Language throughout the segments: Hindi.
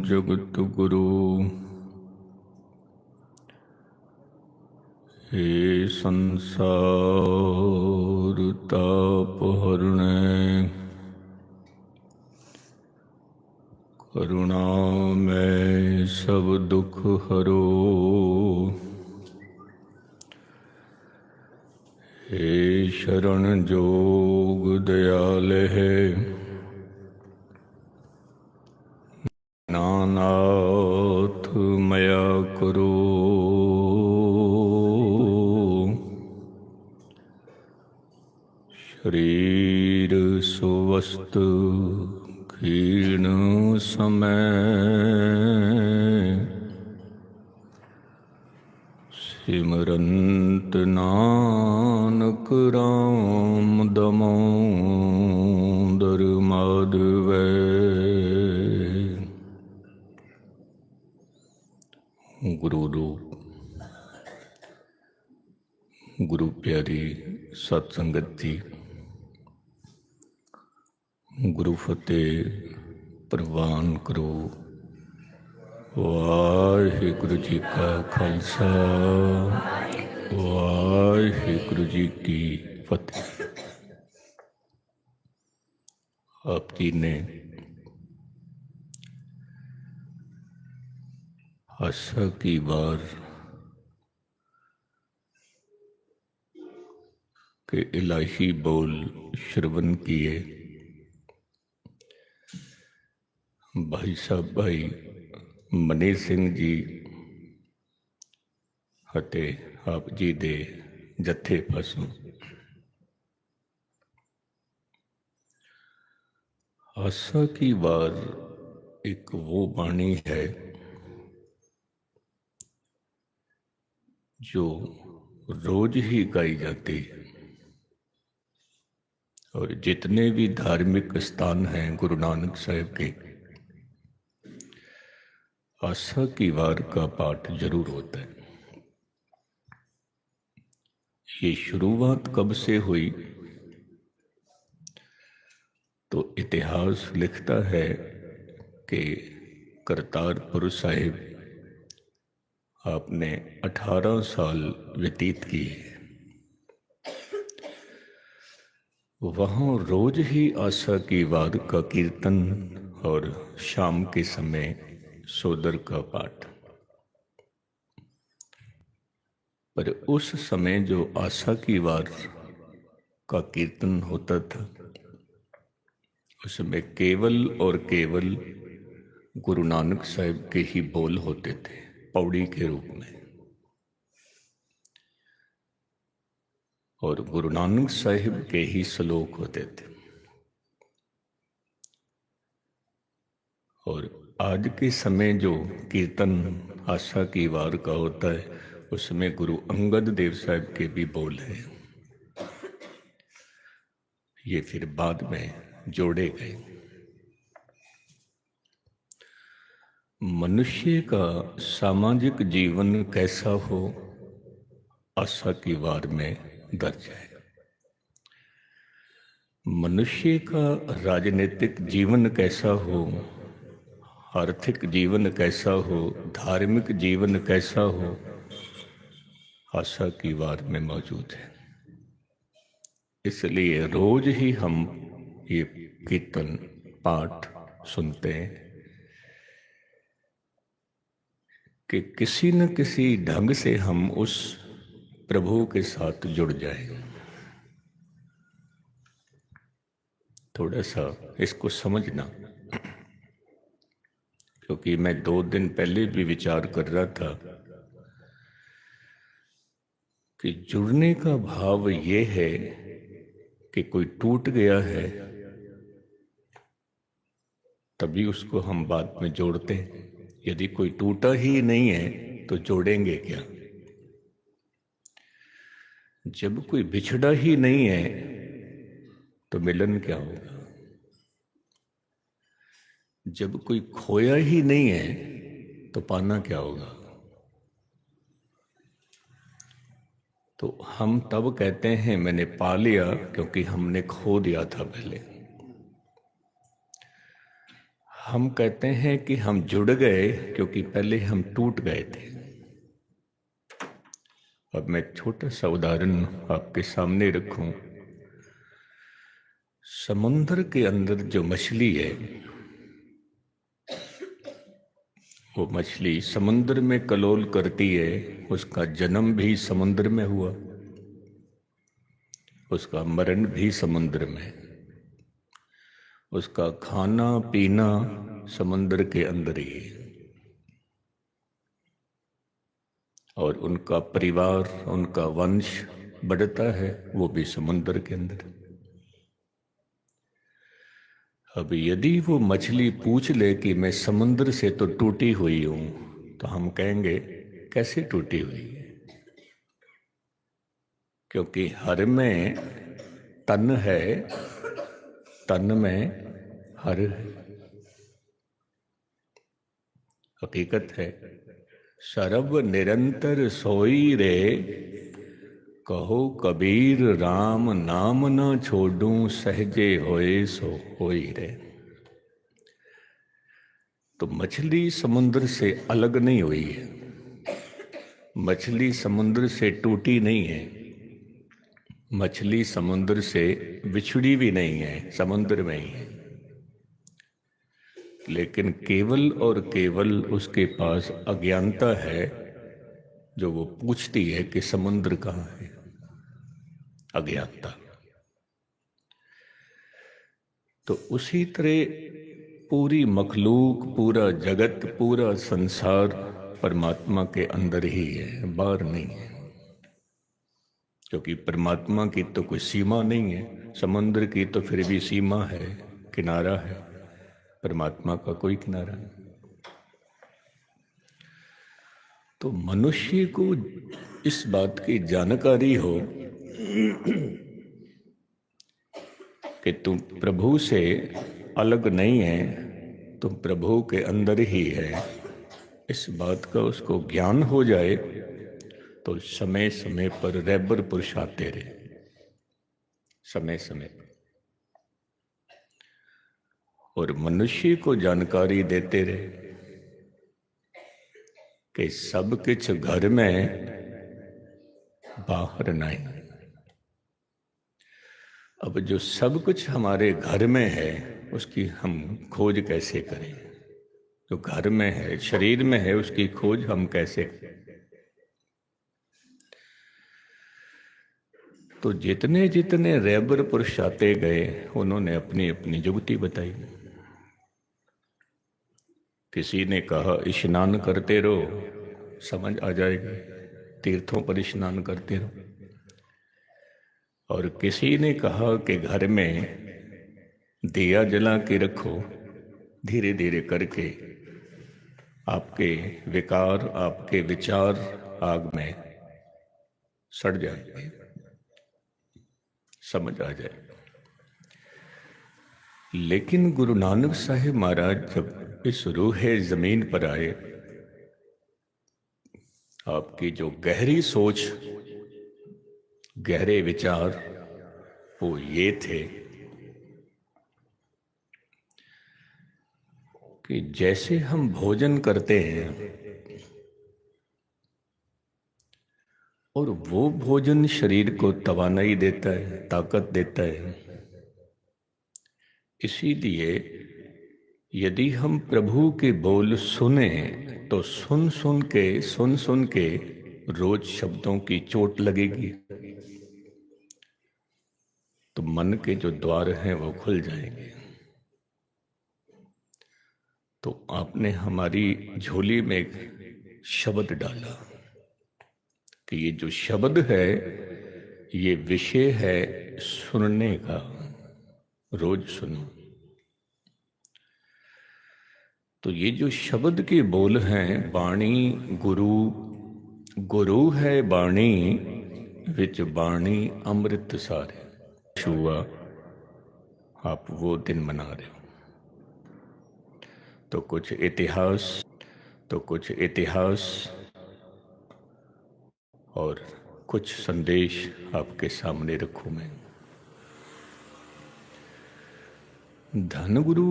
जगत गुरु हे संसार ताप हरणे करुणा में सब दुख हरो। हे शरण जोग दयाल है नानाथ मया करो। शरीर सुवस्थ क्षीण समय सिमरंत नानक राम दामोदर माधव। गुरु रूप गुरु प्यारी सत्संगत जी, गुरु फतेह प्रवान करो। वाहिगुरु जी का खालसा, वाहिगुरु जी की फतेह। आप जी ने आशा की बार के इलाही बोल श्रवण किए। भाई साहब भाई मनी सिंह जी हते आप जी दे जत्थे पासों आशा की बार एक वो वाणी है जो रोज ही गाई जाती है, और जितने भी धार्मिक स्थान हैं गुरु नानक साहिब के, आशा की वार का पाठ जरूर होता है। ये शुरुआत कब से हुई तो इतिहास लिखता है कि करतारपुर साहिब आपने 18 साल व्यतीत किए। वहाँ रोज ही आशा की वार का कीर्तन और शाम के समय सोदर का पाठ। पर उस समय जो आशा की वार का कीर्तन होता था, उसमें केवल और केवल गुरु नानक साहिब के ही बोल होते थे, पौड़ी के रूप में। और गुरु नानक साहिब के ही श्लोक होते थे। और आज के समय जो कीर्तन आशा की वार का होता है, उसमें गुरु अंगद देव साहिब के भी बोल हैं। ये फिर बाद में जोड़े गए। मनुष्य का सामाजिक जीवन कैसा हो, आशा की वार में दर्ज है। मनुष्य का राजनीतिक जीवन कैसा हो, आर्थिक जीवन कैसा हो, धार्मिक जीवन कैसा हो, आशा की वार में मौजूद है। इसलिए रोज ही हम ये कीर्तन पाठ सुनते हैं कि किसी न किसी ढंग से हम उस प्रभु के साथ जुड़ जाएं। थोड़ा सा इसको समझना, क्योंकि मैं 2 दिन पहले भी विचार कर रहा था कि जुड़ने का भाव ये है कि कोई टूट गया है तभी उसको हम बाद में जोड़ते हैं। यदि कोई टूटा ही नहीं है तो जोड़ेंगे क्या। जब कोई बिछड़ा ही नहीं है तो मिलन क्या होगा। जब कोई खोया ही नहीं है तो पाना क्या होगा। तो हम तब कहते हैं मैंने पा लिया, क्योंकि हमने खो दिया था पहले। हम कहते हैं कि हम जुड़ गए क्योंकि पहले हम टूट गए थे। अब मैं छोटा सा उदाहरण आपके सामने रखूं। समुद्र के अंदर जो मछली है, वो मछली समुद्र में कलोल करती है। उसका जन्म भी समुद्र में हुआ, उसका मरण भी समुद्र में, उसका खाना पीना समुद्र के अंदर ही है, और उनका परिवार, उनका वंश बढ़ता है, वो भी समुद्र के अंदर। अब यदि वो मछली पूछ ले कि मैं समुद्र से तो टूटी हुई हूं, तो हम कहेंगे कैसे टूटी हुई है? क्योंकि हर में तन है, तन में हर है। हकीकत है, सर्व निरंतर सोई रे, कहो कबीर राम नाम ना छोड़ूं, सहजे होए सो होई रे। तो मछली समुद्र से अलग नहीं हुई है, मछली समुद्र से टूटी नहीं है, मछली समुद्र से बिछड़ी भी नहीं है, समुद्र में ही है। लेकिन केवल और केवल उसके पास अज्ञानता है, जो वो पूछती है कि समुद्र कहाँ है। अज्ञानता। तो उसी तरह पूरी मखलूक, पूरा जगत, पूरा संसार परमात्मा के अंदर ही है, बाहर नहीं है। क्योंकि परमात्मा की तो कोई सीमा नहीं है, समुद्र की तो फिर भी सीमा है, किनारा है, परमात्मा का कोई किनारा नहीं। तो मनुष्य को इस बात की जानकारी हो कि तुम प्रभु से अलग नहीं है, तुम प्रभु के अंदर ही है, इस बात का उसको ज्ञान हो जाए, तो समय समय पर रहबर पुरुष आते रहे, समय समय पर, और मनुष्य को जानकारी देते रहे कि सब कुछ घर में, बाहर नहीं। अब जो सब कुछ हमारे घर में है, उसकी हम खोज कैसे करें? जो घर में है, शरीर में है, उसकी खोज हम कैसे करें? तो जितने जितने रहबर पुरुष आते गए, उन्होंने अपनी अपनी जुगती बताई। किसी ने कहा स्नान करते रहो, समझ आ जाएगी, तीर्थों पर स्नान करते रहो। और किसी ने कहा कि घर में दिया जला के रखो, धीरे धीरे करके आपके विकार, आपके विचार आग में सड़ जाएंगे, समझ आ जाए। लेकिन गुरु नानक साहिब महाराज जब इस रूहे जमीन पर आए, आपकी जो गहरी सोच, गहरे विचार, वो ये थे कि जैसे हम भोजन करते हैं और वो भोजन शरीर को तवानाई देता है, ताकत देता है, इसीलिए यदि हम प्रभु के बोल सुने तो सुन सुन के रोज शब्दों की चोट लगेगी, तो मन के जो द्वार हैं वो खुल जाएंगे। तो आपने हमारी झोली में एक शब्द डाला कि ये जो शब्द है, ये विषय है सुनने का, रोज सुनो। तो ये जो शब्द के बोल हैं, बाणी गुरु, गुरु है बाणी, विच बाणी अमृत सारे। हुआ आप वो दिन मना रहे हो, तो कुछ इतिहास और कुछ संदेश आपके सामने रखूं मैं। धनगुरु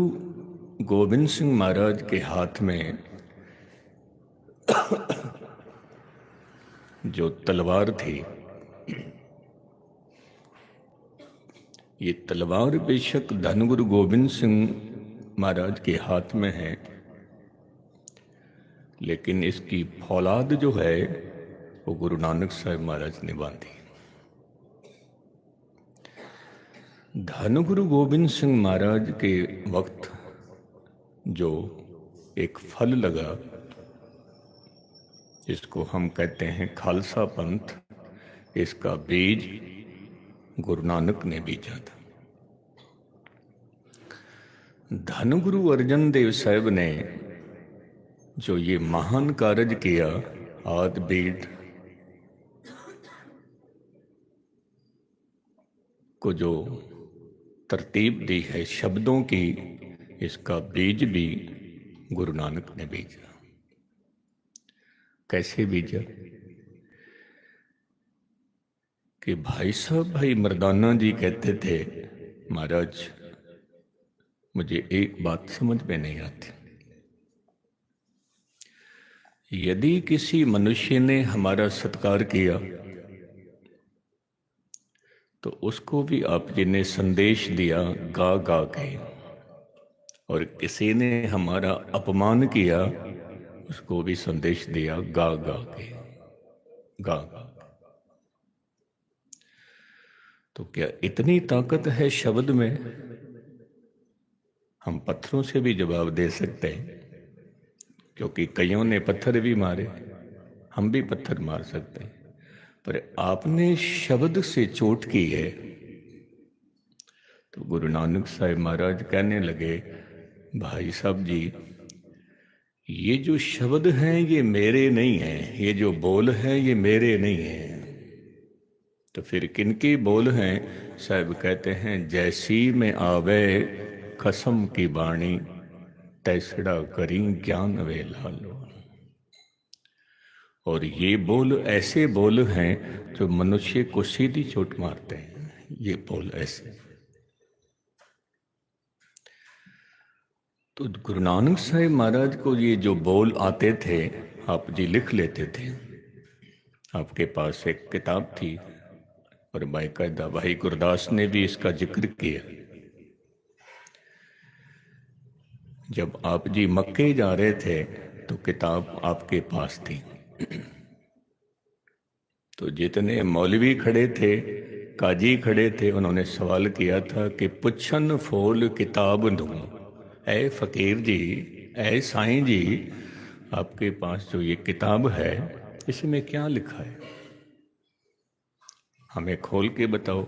गोविंद सिंह महाराज के हाथ में जो तलवार थी, ये तलवार बेशक धनगुरु गोविंद सिंह महाराज के हाथ में है, लेकिन इसकी फौलाद जो है वो गुरु नानक साहब महाराज ने बांधी। धनगुरु गोविंद सिंह महाराज के वक्त जो एक फल लगा, इसको हम कहते हैं खालसा पंथ, इसका बीज गुरु नानक ने बीजा था। धनगुरु अर्जन देव साहब ने जो ये महान कार्य किया, आद बीज को जो तरतीब दी है शब्दों की, इसका बीज भी गुरु नानक ने बीजा। कैसे बीजा? कि भाई साहब, भाई मर्दाना जी कहते थे, महाराज मुझे एक बात समझ में नहीं आती, यदि किसी मनुष्य ने हमारा सत्कार किया तो उसको भी आप जी ने संदेश दिया गा गा के, और किसी ने हमारा अपमान किया उसको भी संदेश दिया गा गा के, गा गा। तो क्या इतनी ताकत है शब्द में? हम पत्थरों से भी जवाब दे सकते हैं, क्योंकि कईयों ने पत्थर भी मारे, हम भी पत्थर मार सकते हैं, पर आपने शब्द से चोट की है। तो गुरु नानक साहब महाराज कहने लगे, भाई साहब जी, ये जो शब्द हैं ये मेरे नहीं हैं, ये जो बोल हैं ये मेरे नहीं हैं। तो फिर किनके बोल हैं? साहब कहते हैं, जैसी में आवे कसम की बाणी, तैसड़ा करी ज्ञान वे लालो। और ये बोल ऐसे बोल हैं जो मनुष्य को सीधी चोट मारते हैं, ये बोल ऐसे। तो गुरु नानक साहब महाराज को ये जो बोल आते थे, आप जी लिख लेते थे। आपके पास एक किताब थी और बाकायदा भाई गुरदास ने भी इसका जिक्र किया। जब आप जी मक्के जा रहे थे तो किताब आपके पास थी। तो जितने मौलवी खड़े थे, काजी खड़े थे, उन्होंने सवाल किया था कि पुछन फोल किताब दूं, ऐ फकीर जी, ऐ साईं जी, आपके पास जो ये किताब है इसमें क्या लिखा है? हमें खोल के बताओ,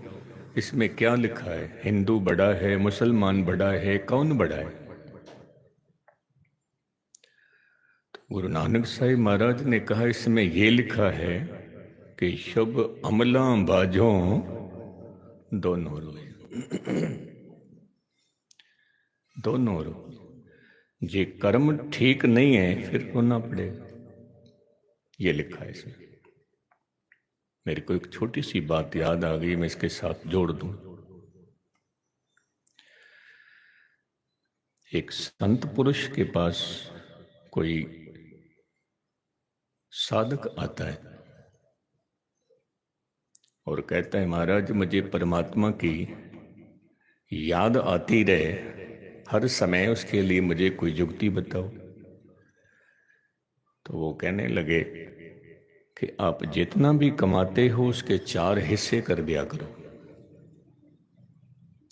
इसमें क्या लिखा है? हिंदू बड़ा है, मुसलमान बड़ा है, कौन बड़ा है? तो गुरु नानक साहिब महाराज ने कहा, इसमें ये लिखा है कि शुभ अमला बाजों दोनों रोए, दोनों रो। जे कर्म ठीक नहीं है फिर रोना पड़ेगा, ये लिखा है इसमें। मेरे को एक छोटी सी बात याद आ गई, मैं इसके साथ जोड़ दूं। एक संत पुरुष के पास कोई साधक आता है और कहता है, महाराज मुझे परमात्मा की याद आती रहे हर समय, उसके लिए मुझे कोई युक्ति बताओ। तो वो कहने लगे कि आप जितना भी कमाते हो उसके 4 हिस्से कर दिया करो।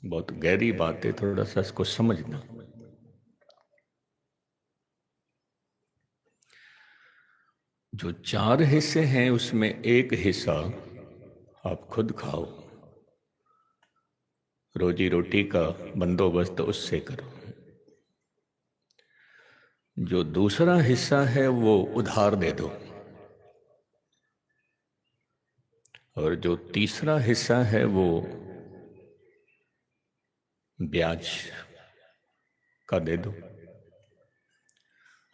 बहुत गहरी बात है, थोड़ा सा इसको समझना। जो 4 हिस्से हैं उसमें एक हिस्सा आप खुद खाओ, रोजी रोटी का बंदोबस्त उससे करो। जो दूसरा हिस्सा है वो उधार दे दो, और जो तीसरा हिस्सा है वो ब्याज का दे दो,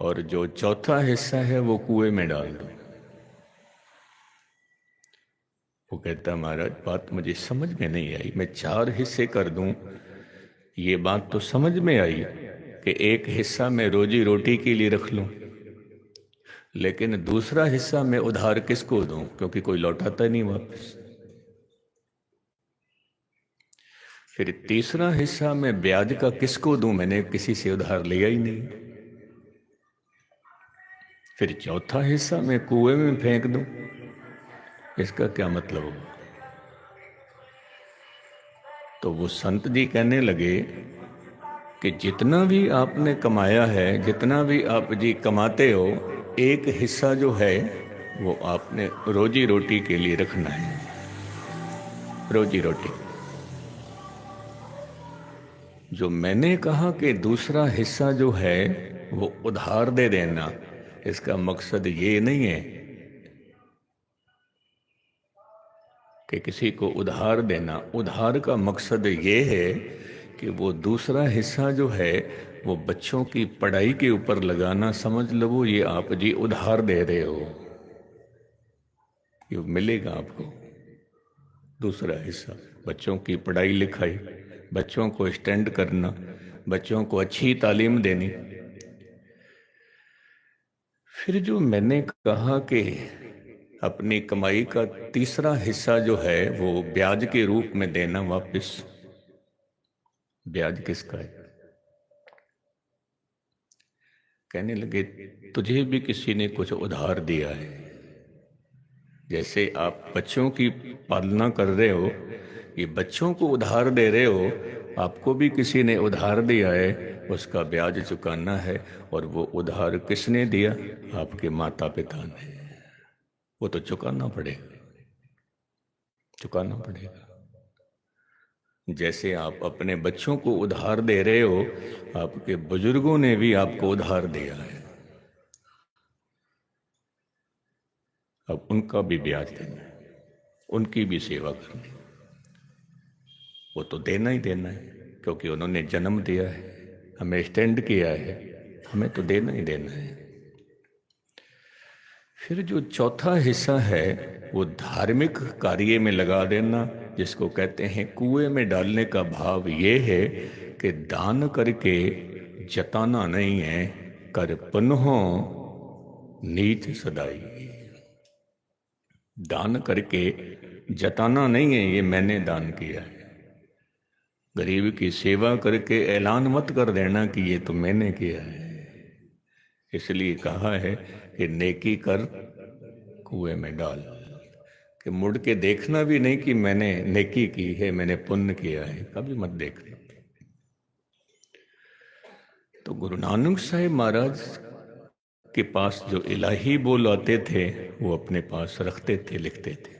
और जो चौथा हिस्सा है वो कुएं में डाल दो। वो कहता, महाराज बात मुझे समझ में नहीं आई, मैं 4 हिस्से कर दूं, ये बात तो समझ में आई कि एक हिस्सा मैं रोजी रोटी के लिए रख लूं, लेकिन दूसरा हिस्सा मैं उधार किसको दूं, क्योंकि कोई लौटाता नहीं वापस। फिर तीसरा हिस्सा मैं ब्याज का किसको दूं, मैंने किसी से उधार लिया ही नहीं। फिर चौथा हिस्सा मैं कुएं में फेंक दूं, इसका क्या मतलब हुआ? तो वो संत जी कहने लगे कि जितना भी आपने कमाया है, जितना भी आप जी कमाते हो, एक हिस्सा जो है वो आपने रोजी रोटी के लिए रखना है, रोजी रोटी। जो मैंने कहा कि दूसरा हिस्सा जो है वो उधार दे देना, इसका मकसद ये नहीं है कि किसी को उधार देना। उधार का मकसद ये है कि वो दूसरा हिस्सा जो है वो बच्चों की पढ़ाई के ऊपर लगाना। समझ लो ये आप जी उधार दे रहे हो, ये मिलेगा आपको दूसरा हिस्सा। बच्चों की पढ़ाई लिखाई, बच्चों को स्टैंड करना, बच्चों को अच्छी तालीम देनी। फिर जो मैंने कहा कि अपनी कमाई का तीसरा हिस्सा जो है वो ब्याज के रूप में देना वापस। ब्याज किसका है? कहने लगे तुझे भी किसी ने कुछ उधार दिया है। जैसे आप बच्चों की पालना कर रहे हो, ये बच्चों को उधार दे रहे हो, आपको भी किसी ने उधार दिया है, उसका ब्याज चुकाना है। और वो उधार किसने दिया? आपके माता पिता ने। वो तो चुकाना पड़ेगा, चुकाना पड़ेगा। जैसे आप अपने बच्चों को उधार दे रहे हो, आपके बुजुर्गों ने भी आपको उधार दिया है, अब उनका भी ब्याज देना है, उनकी भी सेवा करनी। वो तो देना ही देना है, क्योंकि उन्होंने जन्म दिया है, हमें स्टैंड किया है, हमें तो देना ही देना है। फिर जो चौथा हिस्सा है वो धार्मिक कार्य में लगा देना, जिसको कहते हैं कुएं में डालने का भाव ये है कि दान करके जताना नहीं है, कर पुनः नीच सदाई। दान करके जताना नहीं है ये मैंने दान किया है। गरीब की सेवा करके ऐलान मत कर देना कि ये तो मैंने किया है। इसलिए कहा है कि नेकी कर कुएं में डाल, कि मुड़ के देखना भी नहीं कि मैंने नेकी की है, मैंने पुण्य किया है, कभी मत देखना। तो गुरु नानक साहिब महाराज के पास जो इलाही बोल आते थे वो अपने पास रखते थे, लिखते थे।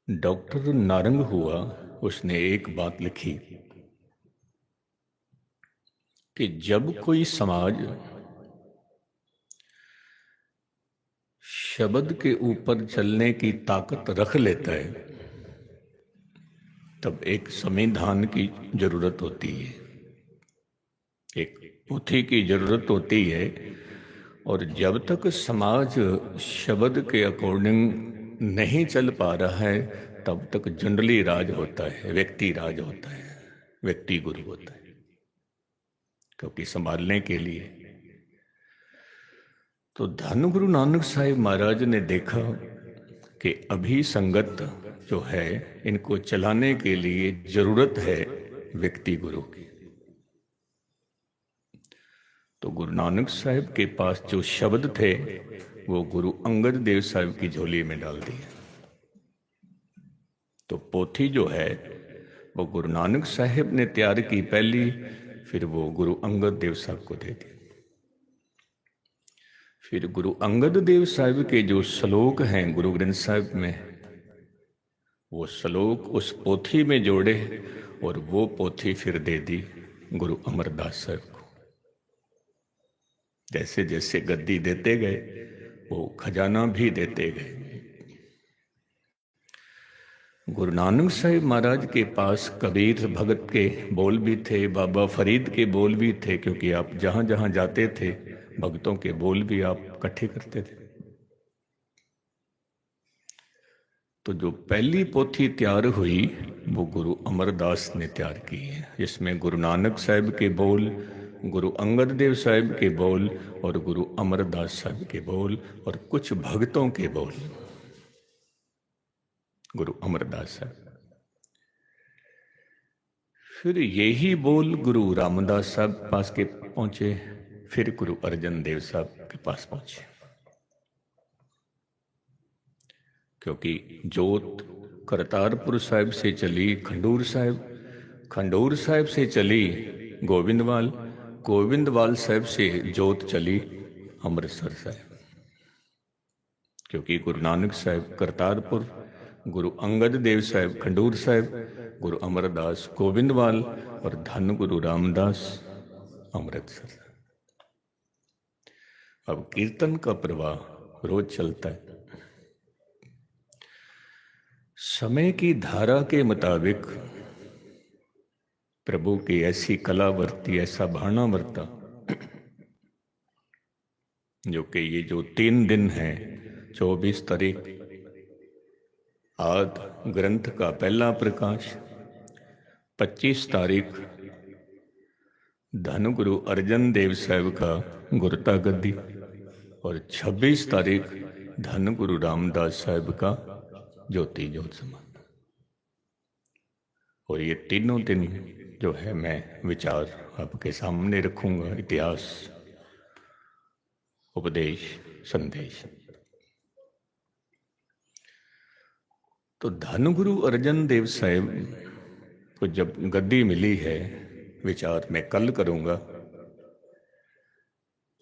डॉक्टर नारंग हुआ, उसने एक बात लिखी कि जब कोई समाज शब्द के ऊपर चलने की ताकत रख लेता है तब एक संविधान की जरूरत होती है, एक पोथी की जरूरत होती है। और जब तक समाज शब्द के अकॉर्डिंग नहीं चल पा रहा है तब तक जनरली राज होता है, व्यक्ति राज होता है, व्यक्ति गुरु होता है। क्योंकि संभालने के लिए तो धन गुरु नानक साहिब महाराज ने देखा कि अभी संगत जो है इनको चलाने के लिए जरूरत है व्यक्ति गुरु की। तो गुरु नानक साहिब के पास जो शब्द थे वो गुरु अंगद देव साहिब की झोली में डाल दिए। तो पोथी जो है वो गुरु नानक साहिब ने तैयार की पहली, फिर वो गुरु अंगद देव साहब को दे दी। फिर गुरु अंगद देव साहिब के जो श्लोक हैं गुरु ग्रंथ साहिब में, वो श्लोक उस पोथी में जोड़े और वो पोथी फिर दे दी गुरु अमरदास साहिब को। जैसे जैसे गद्दी देते गए वो खजाना भी देते गए। गुरु नानक साहिब महाराज के पास कबीर भगत के बोल भी थे, बाबा फरीद के बोल भी थे, क्योंकि आप जहां जहां जाते थे भक्तों के बोल भी आप इकट्ठे करते थे। तो जो पहली पोथी तैयार हुई वो गुरु अमरदास ने तैयार की है, जिसमें गुरु नानक साहब के बोल, गुरु अंगद देव साहब के बोल और गुरु अमरदास साहब के बोल और कुछ भक्तों के बोल। गुरु अमरदास साहब, फिर यही बोल गुरु रामदास साहब पास के पहुंचे, फिर गुरु अर्जन देव साहब के पास पहुंचे, क्योंकि जोत करतारपुर साहिब से चली खंडूर साहिब, खंडूर साहिब से चली गोविंदवाल, गोविंदवाल साहिब से जोत चली अमृतसर साहिब, क्योंकि गुरु नानक साहिब करतारपुर, गुरु अंगद देव साहिब खंडूर साहिब, गुरु अमरदास गोविंदवाल और धन गुरु रामदास अमृतसर। अब कीर्तन का प्रवाह रोज चलता है। समय की धारा के मुताबिक प्रभु की ऐसी कला वर्ती, ऐसा भाना वर्ता, जो कि ये जो 3 दिन हैं, 24 तारीख आदि ग्रंथ का पहला प्रकाश, 25 तारीख धन गुरु अर्जन देव साहब का गुरता गद्दी और 26 तारीख धन गुरु रामदास साहब का ज्योति ज्योत समान। और ये तीनों दिन जो है मैं विचार आपके सामने रखूंगा, इतिहास, उपदेश, संदेश। तो धन गुरु अर्जन देव साहब को जब गद्दी मिली है, विचार मैं कल करूंगा,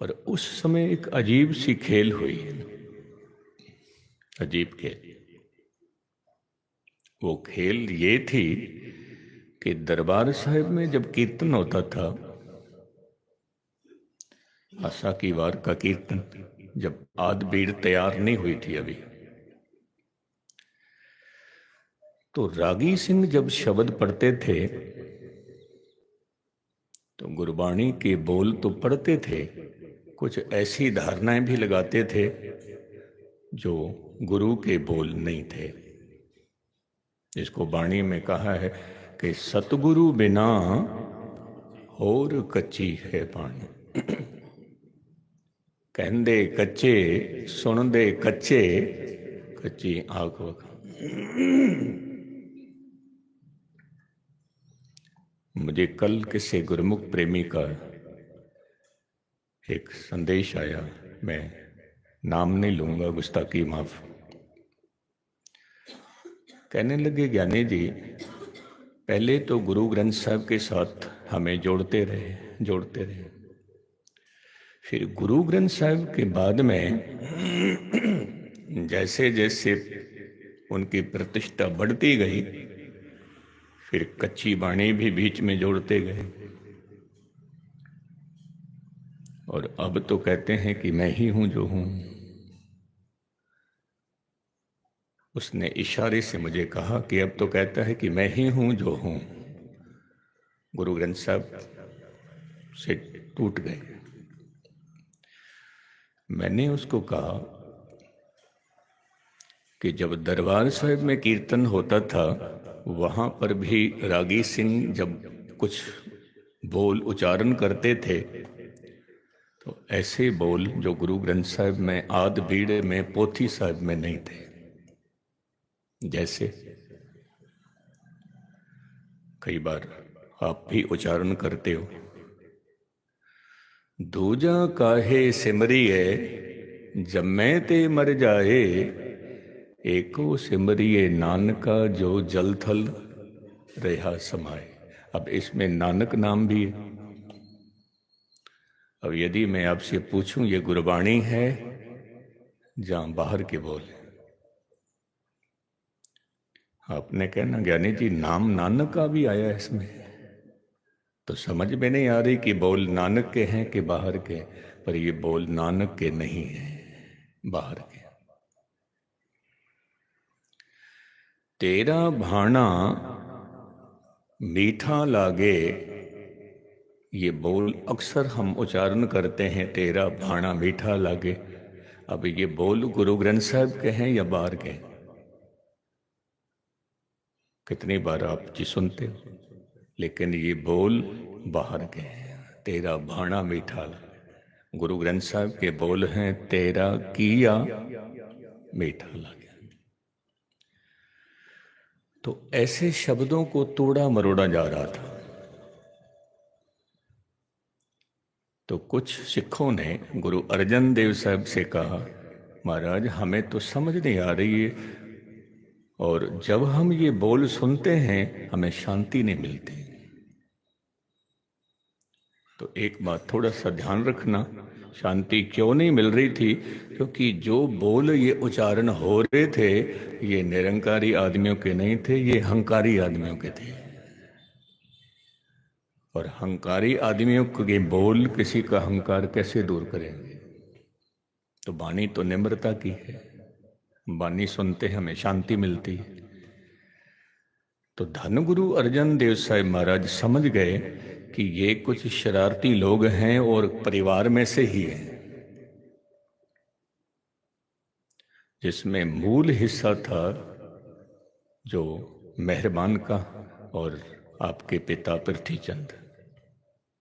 और उस समय एक अजीब सी खेल हुई, अजीब खेल। वो खेल ये थी कि दरबार साहिब में जब कीर्तन होता था, आशा की वार का कीर्तन, जब आदि भीड़ तैयार नहीं हुई थी अभी, तो रागी सिंह जब शब्द पढ़ते थे तो गुरबाणी के बोल तो पढ़ते थे, कुछ ऐसी धारणाएं भी लगाते थे जो गुरु के बोल नहीं थे, जिसको बाणी में कहा है कि सतगुरु बिना और कच्ची है बाणी। कहंदे कच्चे सुनदे कच्चे, कच्ची आंख वखा। मुझे कल किसी गुरमुख प्रेमी का एक संदेश आया, मैं नाम नहीं लूंगा, गुस्ताखी माफ। कहने लगे, ज्ञानी जी पहले तो गुरु ग्रंथ साहब के साथ हमें जोड़ते रहे, फिर गुरु ग्रंथ साहब के बाद में जैसे जैसे उनकी प्रतिष्ठा बढ़ती गई, फिर कच्ची बाणी भी बीच में जोड़ते गए, और अब तो कहते हैं कि मैं ही हूं जो हूं। उसने इशारे से मुझे कहा कि अब तो कहता है कि मैं ही हूं जो हूं। गुरु ग्रंथ साहब से टूट गए। मैंने उसको कहा कि जब दरबार साहिब में कीर्तन होता था, वहां पर भी रागी सिंह जब कुछ बोल उच्चारण करते थे, तो ऐसे बोल जो गुरु ग्रंथ साहिब में आदि भीड़ में पोथी साहिब में नहीं थे। जैसे कई बार आप भी उच्चारण करते हो, दूजा काहे सिमरिए जम्मै ते मर जाए, एको सिमरिए नानका जो जल थल रहा समाए। अब इसमें नानक नाम भी है। अब यदि मैं आपसे पूछूं ये गुरबाणी है जहां बाहर के बोल, आपने कहना ज्ञानी जी नाम नानक का भी आया है इसमें, तो समझ में नहीं आ रही कि बोल नानक के हैं कि बाहर के, पर ये बोल नानक के नहीं है, बाहर के। तेरा भाना मीठा लागे, ये बोल अक्सर हम उच्चारण करते हैं, तेरा भाना मीठा लागे। अब ये बोल गुरु ग्रंथ साहब के हैं या बाहर के? कितनी बार आप जी सुनते हो, लेकिन ये बोल बाहर गए। तेरा भाणा मीठा लगे। गुरु ग्रंथ साहब के बोल हैं, तेरा किया मीठा लगे। तो ऐसे शब्दों को तोड़ा मरोड़ा जा रहा था। तो कुछ सिखों ने गुरु अर्जन देव साहब से कहा, महाराज हमें तो समझ नहीं आ रही है, और जब हम ये बोल सुनते हैं हमें शांति नहीं मिलती। तो एक बात थोड़ा सा ध्यान रखना, शांति क्यों नहीं मिल रही थी? क्योंकि जो बोल ये उच्चारण हो रहे थे ये निरंकारी आदमियों के नहीं थे, ये हंकारी आदमियों के थे। और हंकारी आदमियों के बोल किसी का हंकार कैसे दूर करेंगे? तो वाणी तो निम्रता की है, वाणी सुनते हमें शांति मिलती है। तो धन गुरु अर्जन देव साहब महाराज समझ गए कि ये कुछ शरारती लोग हैं और परिवार में से ही हैं, जिसमें मूल हिस्सा था जो मेहरबान का और आपके पिता पृथ्वीचंद,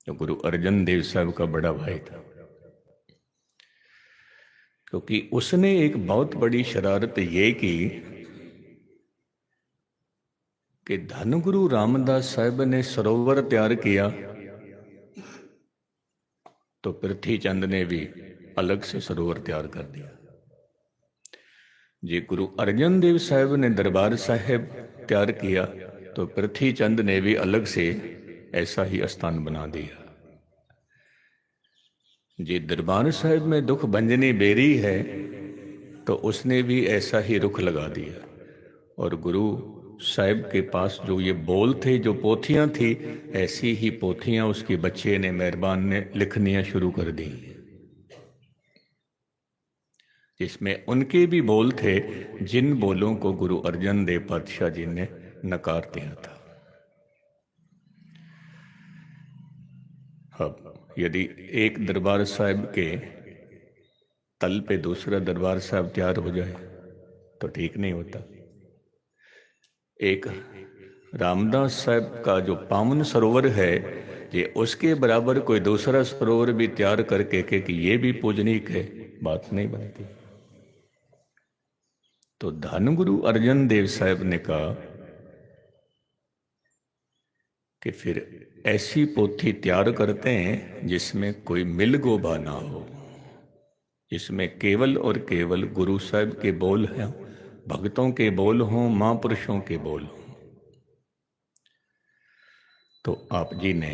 जो गुरु अर्जन देव साहब का बड़ा भाई था। क्योंकि उसने एक बहुत बड़ी शरारत ये की कि धन गुरु रामदास साहब ने सरोवर तैयार किया तो पृथ्वीचंद ने भी अलग से सरोवर तैयार कर दिया। जी गुरु अर्जन देव साहब ने दरबार साहिब तैयार किया तो पृथ्वीचंद ने भी अलग से ऐसा ही स्थान बना दिया। जी दरबार साहिब में दुख भंजनी बेरी है तो उसने भी ऐसा ही रुख लगा दिया। और गुरु साहिब के पास जो ये बोल थे, जो पोथियां थी, ऐसी ही पोथियां उसके बच्चे ने, मेहरबान ने लिखनियां शुरू कर दी, जिसमें उनके भी बोल थे, जिन बोलों को गुरु अर्जन देव पातशाह जी ने नकार दिया था। अब यदि एक दरबार साहिब के तल पे दूसरा दरबार साहिब तैयार हो जाए तो ठीक नहीं होता। एक रामदास साहब का जो पावन सरोवर है, ये उसके बराबर कोई दूसरा सरोवर भी तैयार करके के कि ये भी पूजनीक है, बात नहीं बनती। तो धन गुरु अर्जन देव साहब ने कहा कि फिर ऐसी पोथी तैयार करते हैं जिसमें कोई मिलगोबा ना हो, जिसमें केवल और केवल गुरु साहब के बोल हैं, भक्तों के बोल हों, महापुरुषों के बोल हों। तो आप जी ने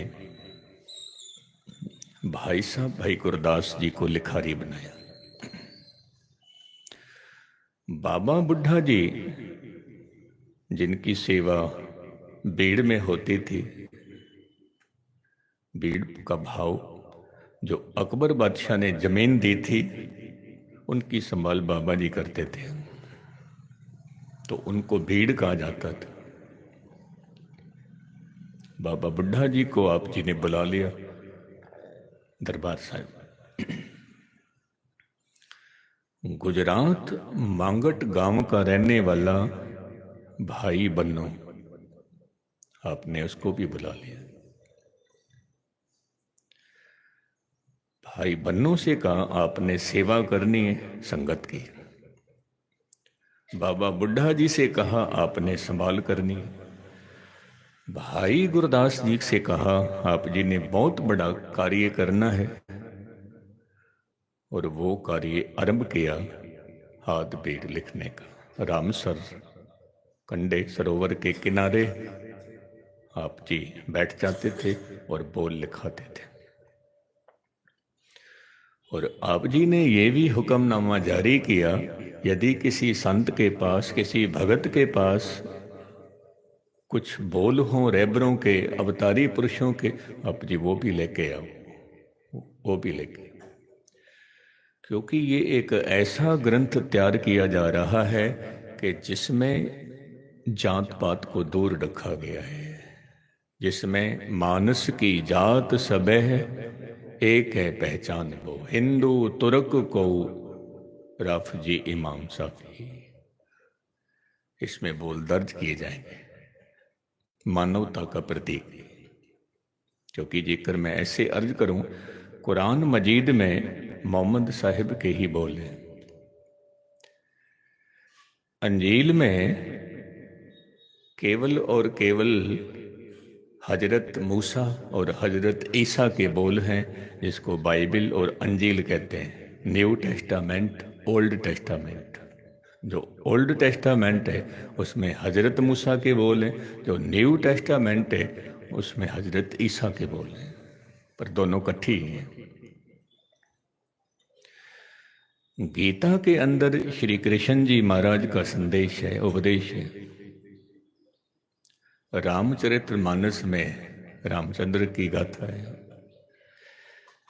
भाई साहब भाई गुरदास जी को लिखारी बनाया। बाबा बुढ़ा जी जिनकी सेवा बीड़ में होती थी, बीड़ का भाव जो अकबर बादशाह ने जमीन दी थी उनकी संभाल बाबा जी करते थे, तो उनको भीड़ कहा जाता था। बाबा बुढ़ा जी को आप जी ने बुला लिया दरबार साहिब। गुजरात मांगट गांव का रहने वाला भाई बन्नो, आपने उसको भी बुला लिया। भाई बन्नो से कहा आपने सेवा करनी है संगत की। बाबा बुढ़ा जी से कहा आपने संभाल करनी है। भाई गुरदास जी से कहा आप जी ने बहुत बड़ा कार्य करना है, और वो कार्य आरंभ किया हाथ बीड़ लिखने का। रामसर कंडे सरोवर के किनारे आप जी बैठ जाते थे और बोल लिखाते थे। और आप जी ने ये भी हुक्मनामा जारी किया, यदि किसी संत के पास, किसी भगत के पास कुछ बोल हों रहबरों के, अवतारी पुरुषों के, आप जी वो भी लेके आओ, वो भी लेके। क्योंकि ये एक ऐसा ग्रंथ तैयार किया जा रहा है कि जिसमें जात पात को दूर रखा गया है, जिसमें मानस की जात सबे है, एक है पहचान वो, हिंदू तुर्क को रफजी इमाम साफी। इसमें बोल दर्ज किए जाएंगे मानवता का प्रतीक। क्योंकि जेकर मैं ऐसे अर्ज करूं, कुरान मजीद में मोहम्मद साहिब के ही बोल हैं, अंजील में केवल और केवल हजरत मूसा और हजरत ईसा के बोल हैं, जिसको बाइबल और अंजील कहते हैं, न्यू टेस्टामेंट, ओल्ड टेस्टामेंट। जो ओल्ड टेस्टामेंट है उसमें हजरत मूसा के बोल हैं, जो न्यू टेस्टामेंट है उसमें हजरत ईसा के बोल हैं, पर दोनों इकट्ठी ही हैं। गीता के अंदर श्री कृष्ण जी महाराज का संदेश है, उपदेश है। रामचरितमानस में रामचंद्र की गाथा है।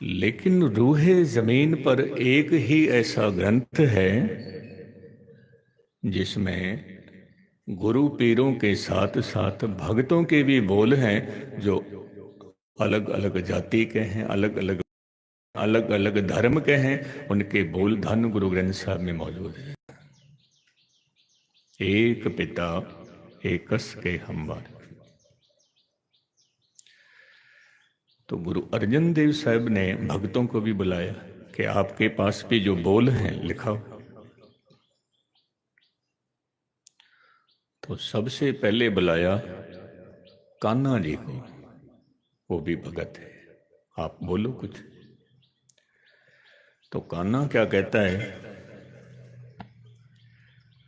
लेकिन रूहे जमीन पर एक ही ऐसा ग्रंथ है जिसमें गुरु पीरों के साथ साथ भक्तों के भी बोल हैं, जो अलग अलग जाति के हैं, अलग अलग धर्म के हैं, उनके बोल धन गुरु ग्रंथ साहब में मौजूद है। एक पिता एकस के हमवार। तो गुरु अर्जन देव साहब ने भक्तों को भी बुलाया कि आपके पास भी जो बोल हैं लिखाओ। तो सबसे पहले बुलाया कान्हा जी को, वो भी भगत है, आप बोलो कुछ। तो कान्हा क्या कहता है?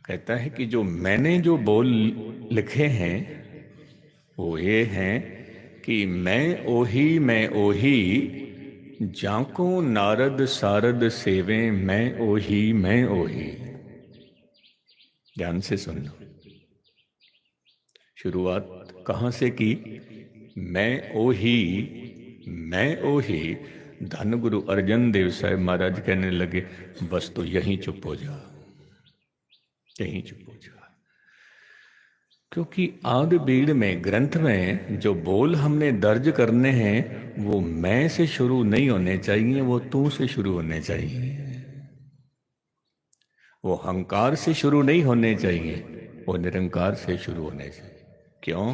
कहता है कि जो मैंने जो बोल लिखे हैं वो ये हैं कि मैं ओही जाको नारद सारद सेवे, मैं ओही। ध्यान से सुनना, शुरुआत कहाँ से की? मैं ओही। धन गुरु अर्जन देव साहब महाराज कहने लगे, बस तो यहीं चुप हो जा, यहीं चुप हो जा। क्योंकि आद बीड़ में ग्रंथ में जो बोल हमने दर्ज करने हैं वो मैं से शुरू नहीं होने चाहिए, वो तू से शुरू होने चाहिए। वो अहंकार से शुरू नहीं होने चाहिए, वो निरंकार से शुरू होने चाहिए। क्यों?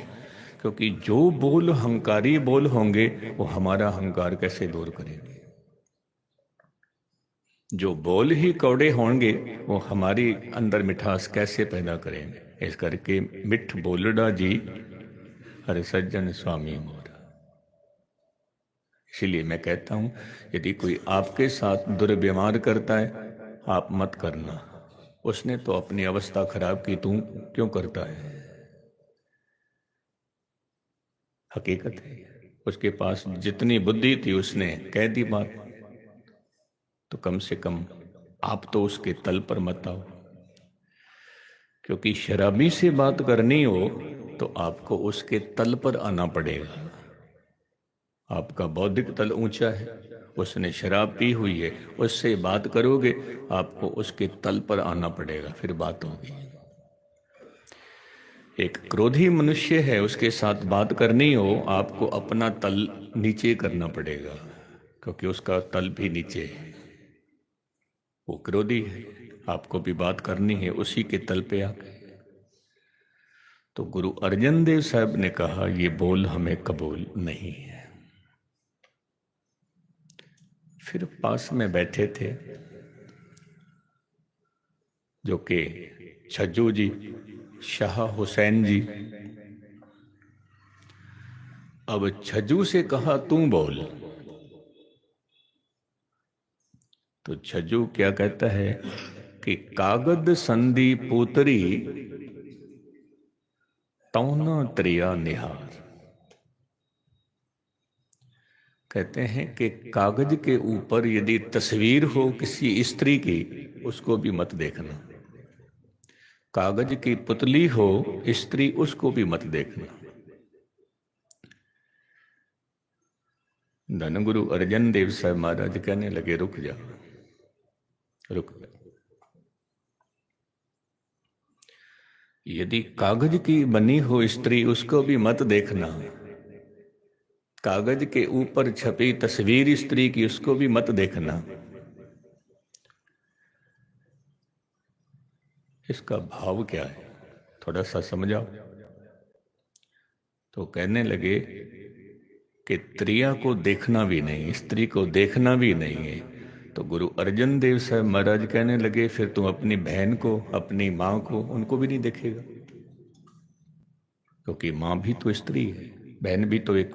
क्योंकि जो बोल अहंकारी बोल होंगे वो हमारा अहंकार कैसे दूर करेंगे। जो बोल ही कौड़े होंगे वो हमारी अंदर मिठास कैसे पैदा करेंगे। इस करके मिठ बोलड़ा जी हरे सज्जन स्वामी मोरा। इसीलिए मैं कहता हूं, यदि कोई आपके साथ दुर्व्यवहार करता है आप मत करना। उसने तो अपनी अवस्था खराब की, तू क्यों करता है? हकीकत है, उसके पास जितनी बुद्धि थी उसने कह दी बात, तो कम से कम आप तो उसके तल पर मत आओ। क्योंकि शराबी से बात करनी हो तो आपको उसके तल पर आना पड़ेगा। आपका बौद्धिक तल ऊंचा है, उसने शराब पी हुई है, उससे बात करोगे आपको उसके तल पर आना पड़ेगा, फिर बात होगी। एक क्रोधी मनुष्य है, उसके साथ बात करनी हो आपको अपना तल नीचे करना पड़ेगा, क्योंकि उसका तल भी नीचे है, वो क्रोधी है। आपको भी बात करनी है उसी के तल पे आके। तो गुरु अर्जन देव साहब ने कहा ये बोल हमें कबूल नहीं है। फिर पास में बैठे थे जो कि छज्जू जी, शाह हुसैन जी। अब छज्जू से कहा तू बोल, तो छज्जू क्या कहता है कि कागद संधि पूतरी तौना त्रिया निहार। कहते हैं कि कागज के ऊपर यदि तस्वीर हो किसी स्त्री की उसको भी मत देखना, कागज की पुतली हो स्त्री उसको भी मत देखना। धनगुरु अर्जन देव साहब महाराज कहने लगे रुक जा, रुक जा। यदि कागज की बनी हो स्त्री उसको भी मत देखना, कागज के ऊपर छपी तस्वीर स्त्री की उसको भी मत देखना। इसका भाव क्या है थोड़ा सा समझाओ। तो कहने लगे कि त्रिया को देखना भी नहीं, स्त्री को देखना भी नहीं है। तो गुरु अर्जन देव साहब महाराज कहने लगे फिर तुम अपनी बहन को, अपनी माँ को, उनको भी नहीं देखेगा, क्योंकि माँ भी तो स्त्री है, बहन भी तो एक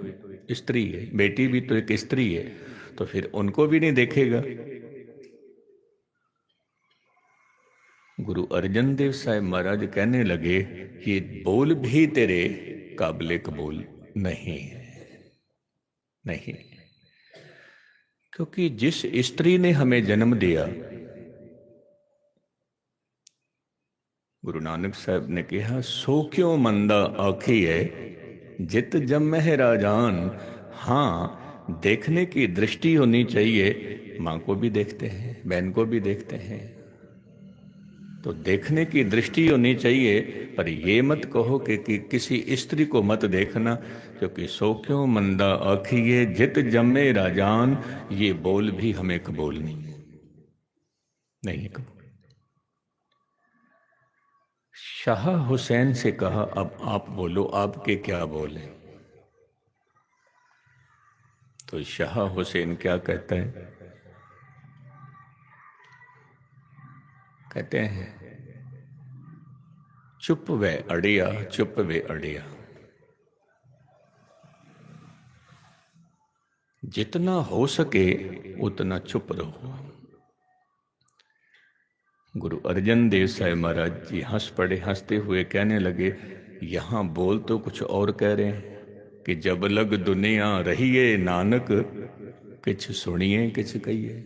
स्त्री है, बेटी भी तो एक स्त्री है, तो फिर उनको भी नहीं देखेगा। गुरु अर्जन देव साहब महाराज कहने लगे ये बोल भी तेरे काबिले कबूल नहीं है, नहीं, क्योंकि जिस स्त्री ने हमें जन्म दिया, गुरु नानक साहब ने कहा सो क्यों मंदा आखी है जित जम्मह राजान। हाँ, देखने की दृष्टि होनी चाहिए, माँ को भी देखते हैं, बहन को भी देखते हैं, तो देखने की दृष्टि होनी चाहिए। पर ये मत कहो कि किसी स्त्री को मत देखना, क्योंकि सो क्यों मंदा आखिए जित जम्मे राजान, ये बोल भी हमें कबूल नहीं है, नहीं है कबूल। शाह हुसैन से कहा अब आप बोलो, आपके क्या बोल हैं? तो शाह हुसैन क्या कहते हैं? कहते हैं चुप वे अड़िया, चुप वे अड़िया, जितना हो सके उतना चुप रहो। गुरु अर्जन देव साहब महाराज जी हंस पड़े, हंसते हुए कहने लगे यहां बोल तो कुछ और कह रहे हैं कि जब लग दुनिया रहिए नानक, किछ सुनिए किछ कहिए,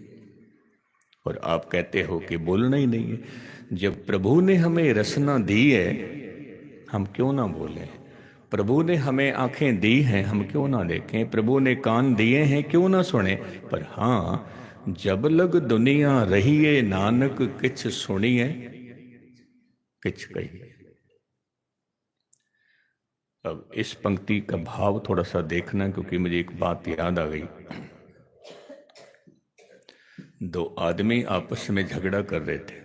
और आप कहते हो कि बोलना ही नहीं है। जब प्रभु ने हमें रसना दी है, हम क्यों ना बोलें? प्रभु ने हमें आंखें दी हैं, हम क्यों ना देखें? प्रभु ने कान दिए हैं, क्यों ना सुने? पर हाँ, जब लग दुनिया रहिए नानक, किछ सुनिए किछ कहिए। अब इस पंक्ति का भाव थोड़ा सा देखना, क्योंकि मुझे एक बात याद आ गई। दो आदमी आपस में झगड़ा कर रहे थे,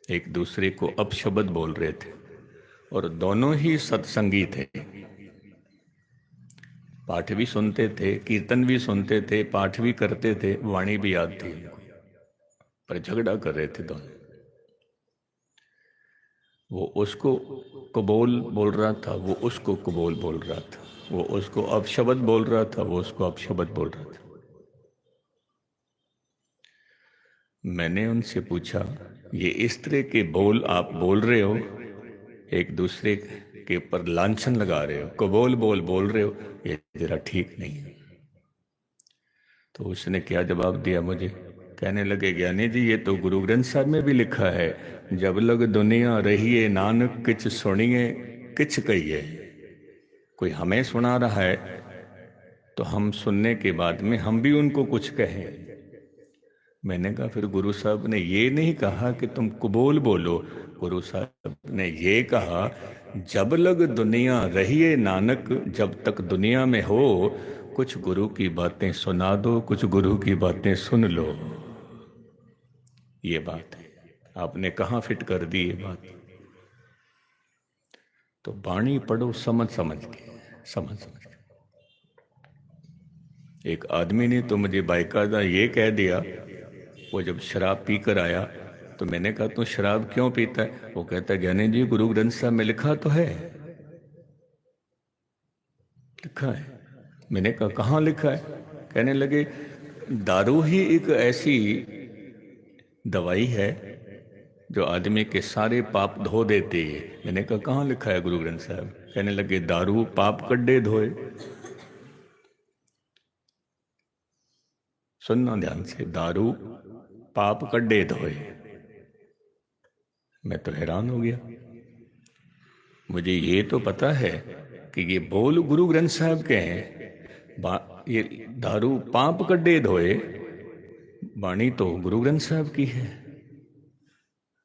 एक दूसरे को अपशब्द बोल रहे थे, और दोनों ही सत्संगी थे, पाठ भी सुनते थे, कीर्तन भी सुनते थे, पाठ भी करते थे, वाणी भी याद थी, पर झगड़ा कर रहे थे दोनों। वो उसको कबूल बोल रहा था, वो उसको कबूल बोल रहा था, वो उसको अपशब्द बोल रहा था, वो उसको अपशब्द बोल रहा था। मैंने उनसे पूछा ये इस तरह के बोल आप बोल रहे हो, एक दूसरे के ऊपर लांछन लगा रहे हो, कबूल बोल रहे हो, ये जरा ठीक नहीं है। तो उसने क्या जवाब दिया मुझे? कहने लगे ज्ञानी जी ये तो गुरु ग्रंथ साहब में भी लिखा है, जब लग दुनिया रहिए नानक, किछ सुनिए किछ कहिए। कोई हमें सुना रहा है तो हम सुनने के बाद में हम भी उनको कुछ कहें। मैंने कहा फिर गुरु साहब ने ये नहीं कहा कि तुम कबूल बोलो, गुरु साहब ने ये कहा जब लग दुनिया रहिए नानक, जब तक दुनिया में हो कुछ गुरु की बातें सुना दो, कुछ गुरु की बातें सुन लो। ये बात है, आपने कहाँ फिट कर दी ये बात? तो बाणी पढ़ो समझ समझ के, समझ समझ के। एक आदमी ने तो मुझे बाकायदा ये कह दिया, वो जब शराब पी कर आया तो मैंने कहा तू शराब क्यों पीता है? वो कहता है ज्ञानी जी गुरु ग्रंथ साहब में लिखा तो है। लिखा है? मैंने कहा कहाँ लिखा है? कहने लगे दारू ही एक ऐसी दवाई है जो आदमी के सारे पाप धो देती है। मैंने कहा कहाँ लिखा है गुरु ग्रंथ साहब? कहने लगे दारू पाप कड्डे धोए। सुनना ध्यान से, दारू पाप कड्डे धोए। मैं तो हैरान हो गया। मुझे ये तो पता है कि ये बोल गुरु ग्रंथ साहब के हैं, ये दारू पाप कड्डे धोए, वाणी तो गुरु ग्रंथ साहब की है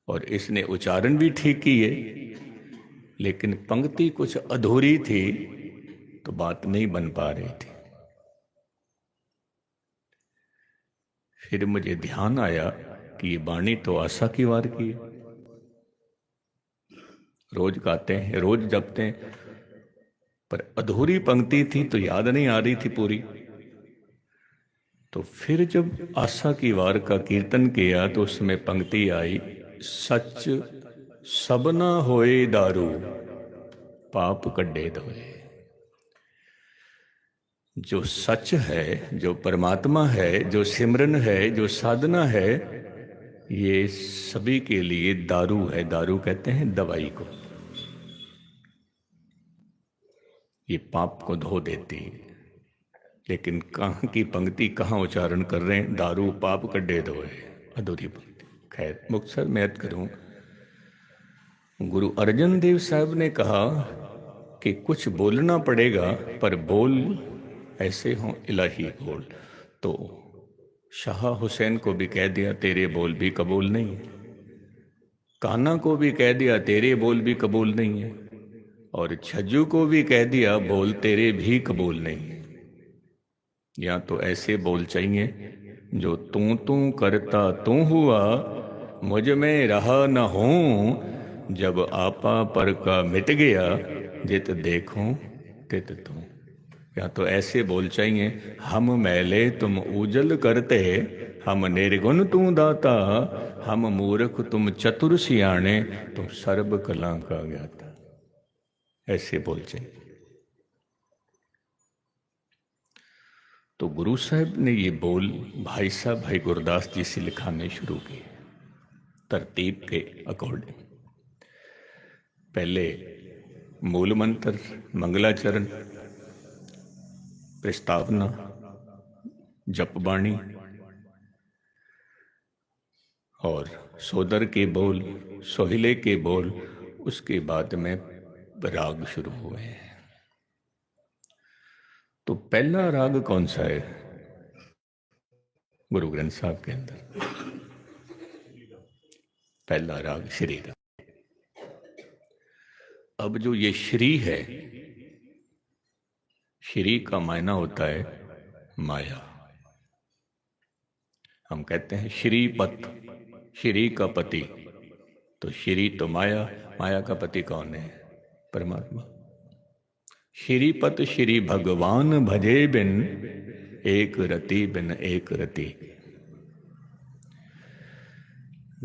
और इसने उच्चारण भी ठीक किए, लेकिन पंक्ति कुछ अधूरी थी तो बात नहीं बन पा रही थी। फिर मुझे ध्यान आया कि ये वाणी तो आशा की वार की है, रोज गाते हैं, रोज जपते हैं, पर अधूरी पंक्ति थी तो याद नहीं आ रही थी पूरी। तो फिर जब आशा की वार का कीर्तन किया तो उसमें पंक्ति आई, सच सबना होए दारू पाप कड्डे धोए। जो सच है, जो परमात्मा है, जो सिमरन है, जो साधना है, ये सभी के लिए दारू है। दारू कहते हैं दवाई को। ये पाप को धो देती है। लेकिन कहाँ की पंक्ति कहाँ उच्चारण कर रहे हैं, दारू पाप कड्डे धोए, अधूरी पंक्ति। खैर मुख्तसर मैं याद करूं, गुरु अर्जन देव साहब ने कहा कि कुछ बोलना पड़ेगा, पर बोल ऐसे हों इलाही बोल। तो शाह हुसैन को भी कह दिया तेरे बोल भी कबूल नहीं है, कान्हा को भी कह दिया तेरे बोल भी कबूल नहीं है, और छज्जू को भी कह दिया बोल तेरे भी कबूल नहीं है। या तो ऐसे बोल चाहिए जो तू करता तू हुआ, मुझ में रहा न हूं, जब आपा पर का मिट गया, जित देखूं तित तू। या तो ऐसे बोल चाहिए, हम मैले तुम उजल करते, हम निर्गुण तू दाता, हम मूर्ख तुम चतुर सियाणे, तुम सर्ब कला का ज्ञाता। ऐसे बोल चाहिए। तो गुरु साहब ने ये बोल भाई साहब भाई गुरदास जी से लिखाने शुरू किए तरतीब के अकॉर्डिंग। पहले मूल मंत्र, मंगलाचरण, प्रस्तावना, जपबाणी और सोदर के बोल, सोहिले के बोल, उसके बाद में राग शुरू हुए हैं। तो पहला राग कौन सा है गुरु ग्रंथ साहब के अंदर? पहला राग श्री राग। अब जो ये श्री है, श्री का मायना होता है माया। हम कहते हैं श्रीपत, श्री का पति। तो श्री तो माया, माया का पति कौन है? परमात्मा। श्रीपत श्री भगवान भजे बिन, एक रति बिन एक रति।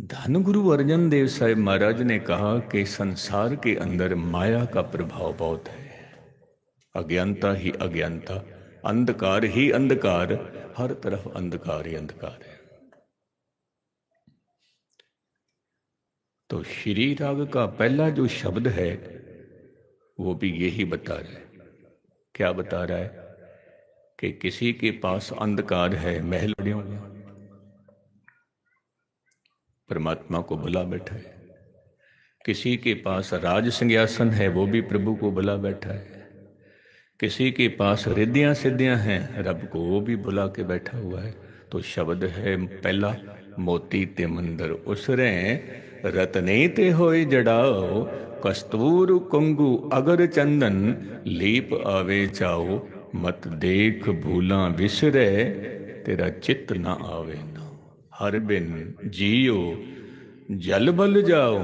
धन गुरु अर्जन देव साहब महाराज ने कहा कि संसार के अंदर माया का प्रभाव बहुत है। अज्ञानता ही अज्ञानता, अंधकार ही अंधकार, हर तरफ अंधकार ही अंधकार है। तो श्री राग का पहला जो शब्द है वो भी यही बता रहा है। क्या बता रहा है? कि किसी के पास अंधकार है, महल बने हुए, परमात्मा को बुला बैठा है। किसी के पास राज सिंहासन है, वो भी प्रभु को बुला बैठा है। किसी के पास रिद्धियां सिद्धियां हैं, रब को वो भी बुला के बैठा हुआ है। तो शब्द है पहला, मोती ते मंदिर उसरे, रतने ते होए जड़ाओ, कस्तूर कुंगु अगर चंदन, लीप आवे चाओ, मत देख भूला बिसरे, तेरा चित्त ना आवे ना। हर बिन जियो जल बल जाओ,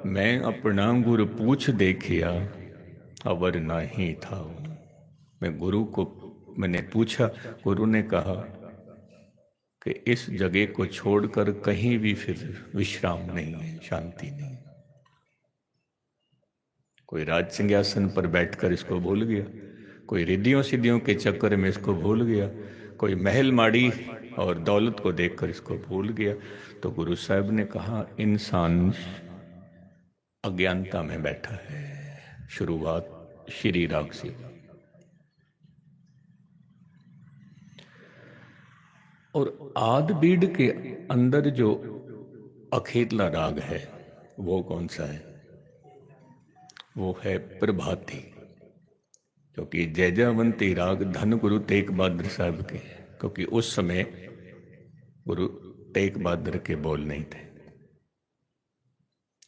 मैं अपना गुरु पूछ देखिया, अवर नहीं था। मैं गुरु को मैंने पूछा, गुरु ने कहा कि इस जगह को छोड़कर कहीं भी फिर विश्राम नहीं है, शांति नहीं। कोई राज सिंहासन पर बैठकर इसको भूल गया, कोई रिद्धियों सिद्धियों के चक्कर में इसको भूल गया, कोई महल माड़ी और दौलत को देखकर इसको भूल गया। तो गुरु साहब ने कहा इंसान अज्ञानता में बैठा है। शुरुआत श्री राग से। और आदि बीड़ के अंदर जो अखेतला राग है वो कौन सा है? वो है प्रभाती, क्योंकि जयजावंती राग धन गुरु तेग बहादुर साहब के, क्योंकि उस समय गुरु तेग बहादुर के बोल नहीं थे।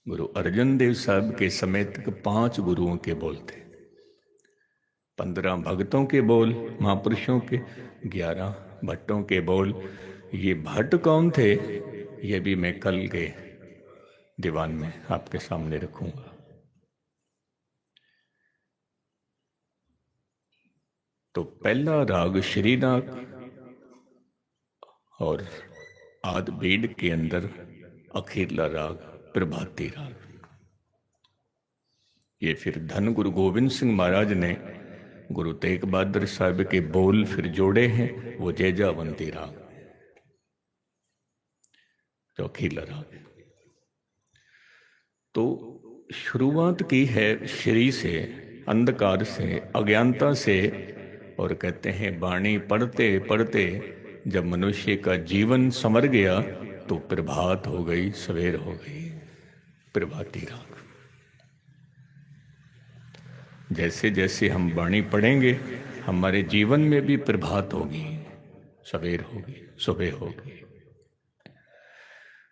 गुरु अर्जन देव साहब के समय तक 5 गुरुओं के बोल थे, 15 भक्तों के बोल महापुरुषों के, 11 भट्टों के बोल। ये भट्ट कौन थे ये भी मैं कल के दीवान में आपके सामने रखूंगा। तो पहला राग श्रीनाग और आदि बीड़ के अंदर अखीरला राग प्रभाती राग। ये फिर धन गुरु गोविंद सिंह महाराज ने गुरु तेग बहादुर साहब के बोल फिर जोड़े हैं, वो जैजावंती राग जो अखीरला राग। तो शुरुआत की है श्री से, अंधकार से, अज्ञानता से, और कहते हैं वाणी पढ़ते पढ़ते जब मनुष्य का जीवन संवर गया तो प्रभात हो गई, सवेर हो गई, प्रभाती राग। जैसे जैसे हम वाणी पढ़ेंगे हमारे जीवन में भी प्रभात होगी, सवेर होगी, सुबह होगी।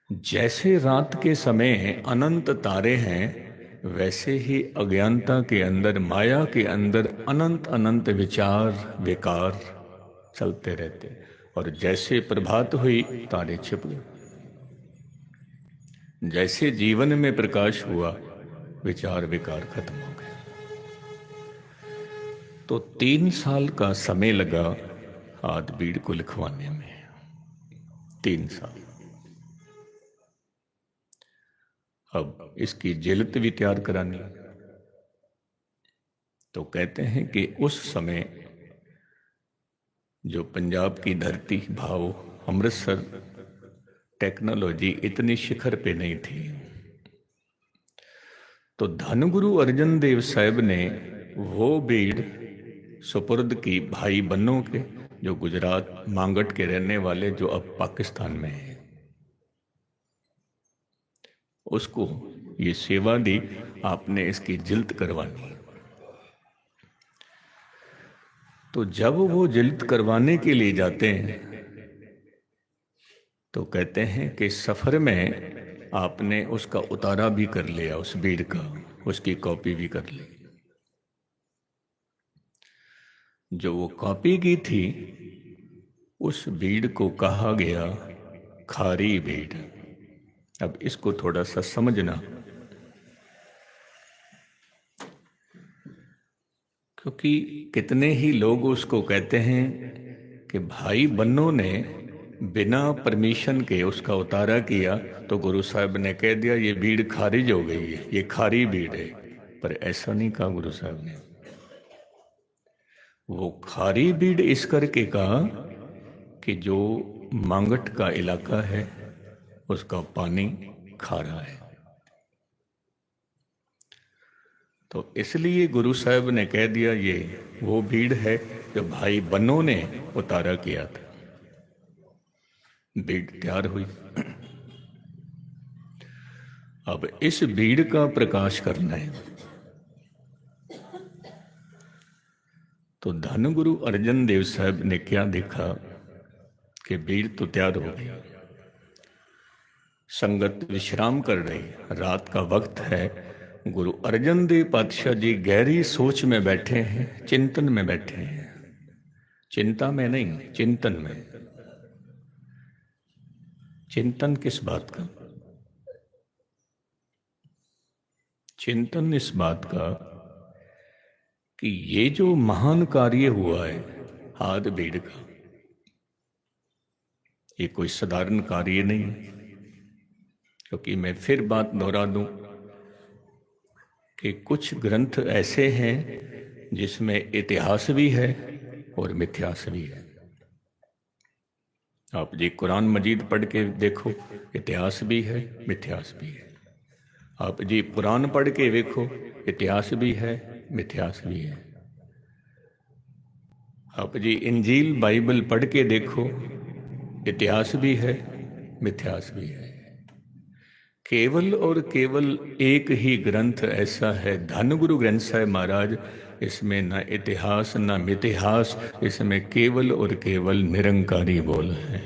जैसे रात के समय अनंत तारे हैं, वैसे ही अज्ञानता के अंदर, माया के अंदर अनंत अनंत विचार विकार चलते रहते, और जैसे प्रभात हुई तारे छिप गए। जैसे जीवन में प्रकाश हुआ विचार विकार खत्म हो गए। तो 3 साल का समय लगा आदि बीड़ को लिखवाने में, 3 साल। अब इसकी जिल्द भी तैयार करानी। तो कहते हैं कि उस समय जो पंजाब की धरती, भाव अमृतसर, टेक्नोलॉजी इतनी शिखर पे नहीं थी। तो धन गुरु अर्जन देव साहब ने वो बीड़ सुपुर्द की भाई बन्नों के, जो गुजरात मांगट के रहने वाले, जो अब पाकिस्तान में है, उसको ये सेवा दी, आपने इसकी जिल्द करवानी। तो जब वो जिल्द करवाने के लिए जाते हैं तो कहते हैं कि सफर में आपने उसका उतारा भी कर लिया, उस बीड़ का, उसकी कॉपी भी कर ली। जो वो कॉपी की थी उस बीड़ को कहा गया खारी बीड़। अब इसको थोड़ा सा समझना, क्योंकि कितने ही लोग उसको कहते हैं कि भाई बन्नों ने बिना परमिशन के उसका उतारा किया, तो गुरु साहब ने कह दिया ये बीड़ खारिज हो गई है, ये खारी बीड़ है। पर ऐसा नहीं कहा गुरु साहब ने। वो खारी बीड़ इस करके कहा कि जो मांगट का इलाका है उसका पानी खारा है। तो इसलिए गुरु साहब ने कह दिया ये वो बीड़ है जो भाई बन्नों ने उतारा किया था। बीड़ तैयार हुई। अब इस बीड़ का प्रकाश करना है। तो धन गुरु अर्जन देव साहब ने क्या देखा कि बीड़ तो तैयार हो गई, संगत विश्राम कर रही, रात का वक्त है। गुरु अर्जन देव पातशाह जी गहरी सोच में बैठे हैं, चिंतन में बैठे हैं। चिंता में नहीं, चिंतन में। चिंतन किस बात का? चिंतन इस बात का कि ये जो महान कार्य हुआ है आदि बीड़ का, ये कोई साधारण कार्य नहीं है। क्योंकि मैं फिर बात दोहरा दूं कि कुछ ग्रंथ ऐसे हैं जिसमें इतिहास भी है और मिथ्यास भी है। आप जी कुरान मजीद पढ़ के देखो, इतिहास भी है, मिथ्यास भी है। आप जी कुरान पढ़ के देखो, इतिहास भी है, मिथ्यास भी है। आप जी इंजील बाइबल पढ़ के देखो, इतिहास भी है, मिथ्यास भी है। केवल और केवल एक ही ग्रंथ ऐसा है, धन गुरु ग्रंथ साहिब महाराज, इसमें न इतिहास न मिथिहास, इसमें केवल और केवल निरंकारी बोल है।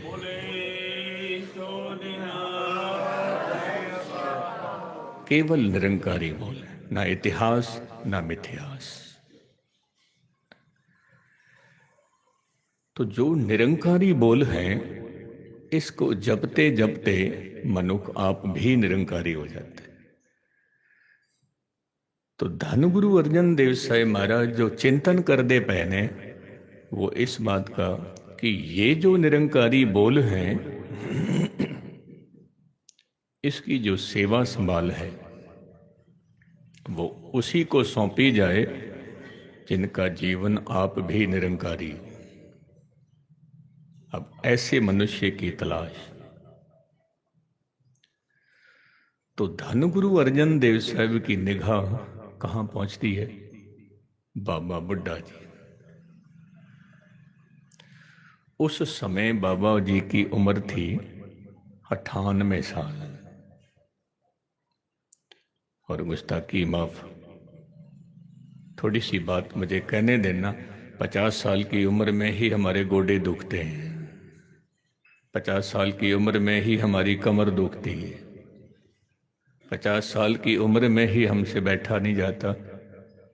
केवल निरंकारी बोल है, ना इतिहास ना मिथिहास। तो जो निरंकारी बोल है, इसको जपते जपते मनुष्य आप भी निरंकारी हो जाते। तो धन गुरु अर्जन देव साहिब महाराज जो चिंतन कर दे पहने वो इस बात का कि ये जो निरंकारी बोल हैं, इसकी जो सेवा संभाल है वो उसी को सौंपी जाए जिनका जीवन आप भी निरंकारी हो। अब ऐसे मनुष्य की तलाश। तो धन गुरु अर्जन देव साहब की निगाह कहाँ पहुंचती है? बाबा बुड्ढा जी। उस समय बाबा जी की उम्र थी 98 साल। और गुस्ताखी माफ, थोड़ी सी बात मुझे कहने देना। 50 साल की उम्र में ही हमारे गोडे दुखते हैं, 50 साल की उम्र में ही हमारी कमर दुखती है, 50 साल की उम्र में ही हमसे बैठा नहीं जाता,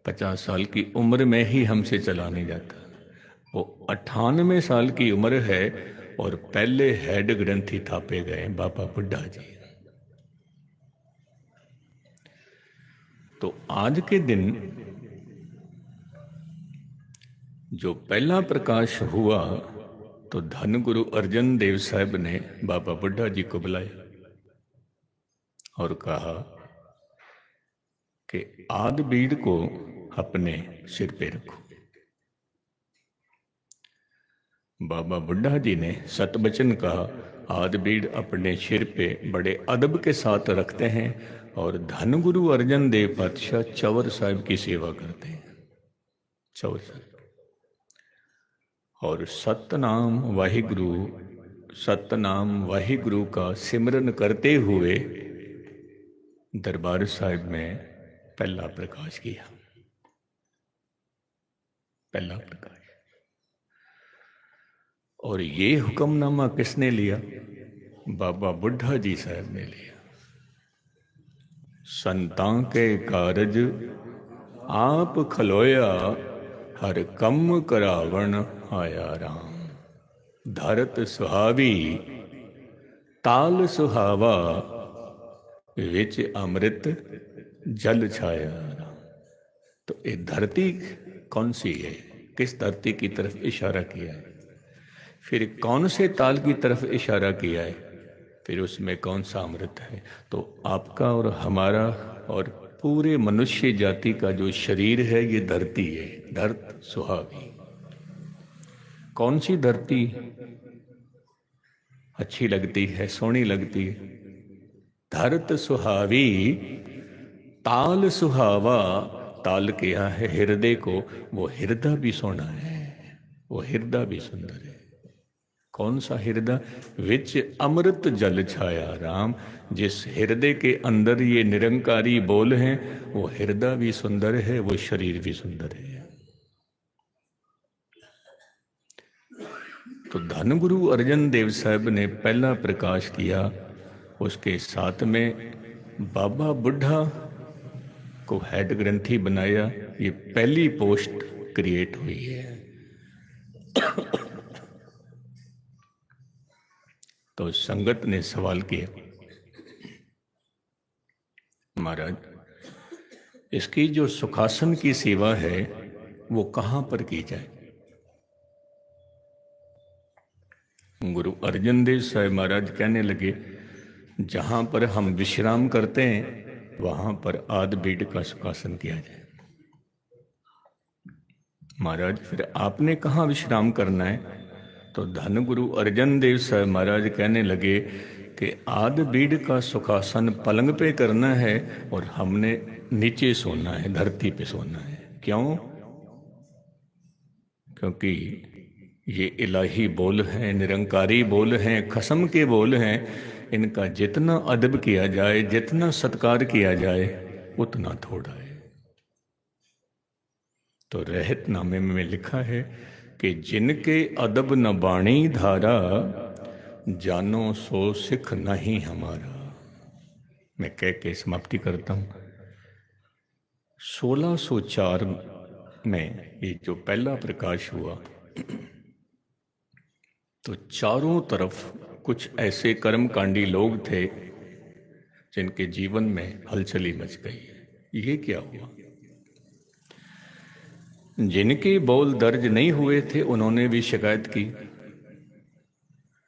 50 साल की उम्र में ही हमसे चला नहीं जाता। वो 98 साल की उम्र है और पहले हेड ग्रंथी थापे गए बाबा बुड्ढा जी। तो आज के दिन जो पहला प्रकाश हुआ तो धन गुरु अर्जन देव साहब ने बाबा बुड्ढा जी को बुलाया और कहा कि आद बीड़ को अपने सिर पे रखो। बाबा बुड्ढा जी ने सतबचन कहा, आद बीड़ अपने सिर पे बड़े अदब के साथ रखते हैं और धन गुरु अर्जन देव पातशाह चवर साहब की सेवा करते हैं। चवर साहब और सतनाम वाहिगुरु, सतनाम वाहिगुरु का सिमरन करते हुए दरबार साहिब में पहला प्रकाश किया। पहला प्रकाश। और ये हुक्मनामा किसने लिया? बाबा बुड्ढा जी साहब ने लिया। संतां के कारज आप खलोया, हर कम करावण आया राम। धरत सुहावी ताल सुहावा, विच अमृत जल छाया राम। तो ये धरती कौन सी है? किस धरती की तरफ इशारा किया है? फिर कौन से ताल की तरफ इशारा किया है? फिर उसमें कौन सा अमृत है? तो आपका और हमारा और पूरे मनुष्य जाति का जो शरीर है ये धरती है। धरत सुहावी। कौन सी धरती अच्छी लगती है, सोहनी लगती है? धरत सुहावी ताल सुहावा। ताल किया है हृदय को, वो हृदय भी सोना है, वो हृदय भी सुंदर है। कौन सा हृदय? विच अमृत जल छाया राम। जिस हृदय के अंदर ये निरंकारी बोल हैं वो हृदय भी सुंदर है, वो शरीर भी सुंदर है। तो धन गुरु अर्जन देव साहब ने पहला प्रकाश किया, उसके साथ में बाबा बुड्ढा को हेड ग्रंथी बनाया। ये पहली पोस्ट क्रिएट हुई है। तो संगत ने सवाल किया, महाराज इसकी जो सुखासन की सेवा है वो कहाँ पर की जाए? गुरु अर्जन देव साहब महाराज कहने लगे, जहां पर हम विश्राम करते हैं वहां पर आद बीड़ का सुखासन किया जाए। महाराज फिर आपने कहाँ विश्राम करना है? तो धन गुरु अर्जन देव साहब महाराज कहने लगे कि आद बीड़ का सुखासन पलंग पे करना है और हमने नीचे सोना है, धरती पे सोना है। क्यों? क्योंकि ये इलाही बोल हैं, निरंकारी बोल हैं, खसम के बोल हैं। इनका जितना अदब किया जाए, जितना सत्कार किया जाए उतना थोड़ा है। तो रहतनामे में लिखा है कि जिनके अदब न बाणी धारा, जानो सो सिख नहीं हमारा। मैं कह के समाप्ति करता हूँ। 1604 में ये जो पहला प्रकाश हुआ तो चारों तरफ कुछ ऐसे कर्मकांडी लोग थे जिनके जीवन में हलचली मच गई। ये क्या हुआ? जिनके बोल दर्ज नहीं हुए थे उन्होंने भी शिकायत की,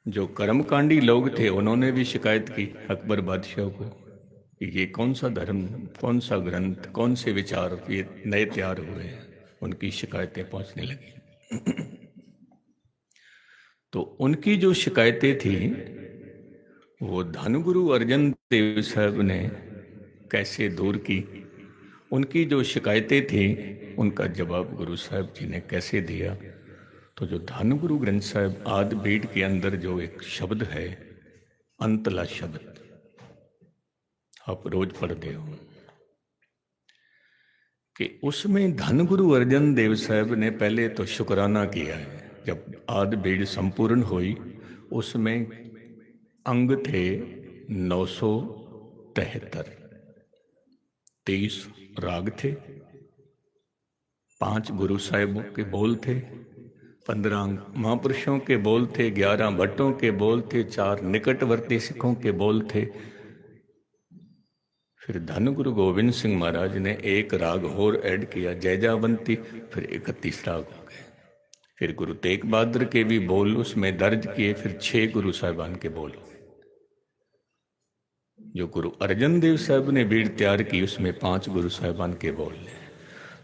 जो कर्मकांडी लोग थे उन्होंने भी शिकायत की अकबर बादशाह को कि ये कौन सा धर्म, कौन सा ग्रंथ, कौन से विचार ये नए तैयार हुए हैं। उनकी शिकायतें पहुंचने लगी। तो उनकी जो शिकायतें थी वो धनगुरु अर्जन देव साहब ने कैसे दूर की। उनकी जो शिकायतें थी उनका जवाब गुरु साहब जी ने कैसे दिया। तो जो धनगुरु ग्रंथ साहब आदि बीड के अंदर जो एक शब्द है, अंतला शब्द, आप रोज पढ़ते हो कि उसमें धनगुरु अर्जन देव साहब ने पहले तो शुक्राना किया है। जब आदि बीड संपूर्ण हुई उसमें अंग थे 973, 23 राग थे, 5 गुरु साहिबों के बोल थे, 15 महापुरुषों के बोल थे, 11 भट्टों के बोल थे, 4 निकटवर्ती सिखों के बोल थे। फिर धन गुरु गोविंद सिंह महाराज ने एक राग और ऐड किया, जयजावंती, फिर 31 राग हो गए। फिर गुरु तेग बहादुर के भी बोल उसमें दर्ज किए, फिर 6 गुरु साहिबान के बोल। जो गुरु अर्जन देव साहब ने बीड़ तैयार की उसमें 5 गुरु साहिबान के बोल हैं।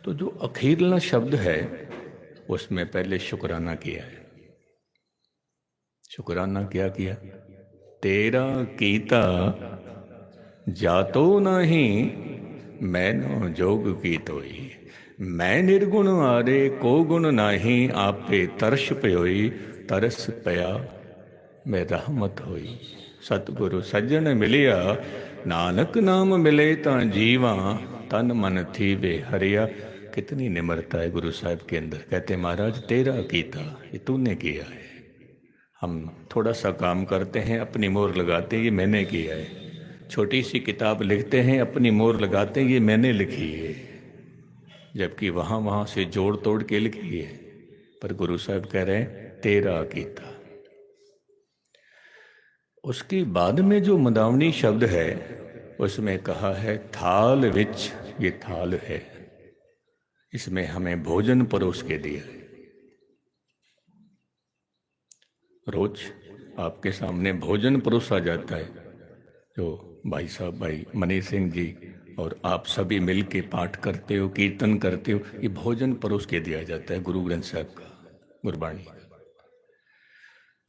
तो जो अखीरला शब्द है उसमें पहले शुक्राना किया है। शुक्राना क्या किया? तेरा कीता जातो नहीं मैनो जोग की तोई, मैं निर्गुण आरे को गुण नाही, आपे तरस पयोई तरस पया मैं रहमत होई। सतगुरु सज्जन मिलिया नानक नाम मिले ता जीवा, तन मन थी वे हरिया। कितनी निम्रता है गुरु साहब के अंदर। कहते महाराज तेरा कीता, ये तूने किया है। हम थोड़ा सा काम करते हैं अपनी मोहर लगाते हैं, ये मैंने किया है। छोटी सी किताब लिखते हैं अपनी मोहर लगाते हैं, ये मैंने लिखी है, जबकि वहाँ से जोड़ तोड़ के लिखी है। पर गुरु साहब कह रहे हैं तेरा कीता। उसके बाद में जो मदावनी शब्द है उसमें कहा है थाल विच, ये थाल है, इसमें हमें भोजन परोस के दिया है। रोज आपके सामने भोजन परोसा जाता है। जो भाई साहब, भाई मनीष सिंह जी और आप सभी मिल के पाठ करते हो, कीर्तन करते हो, ये भोजन परोस के दिया जाता है गुरु ग्रंथ साहब का, गुरबाणी।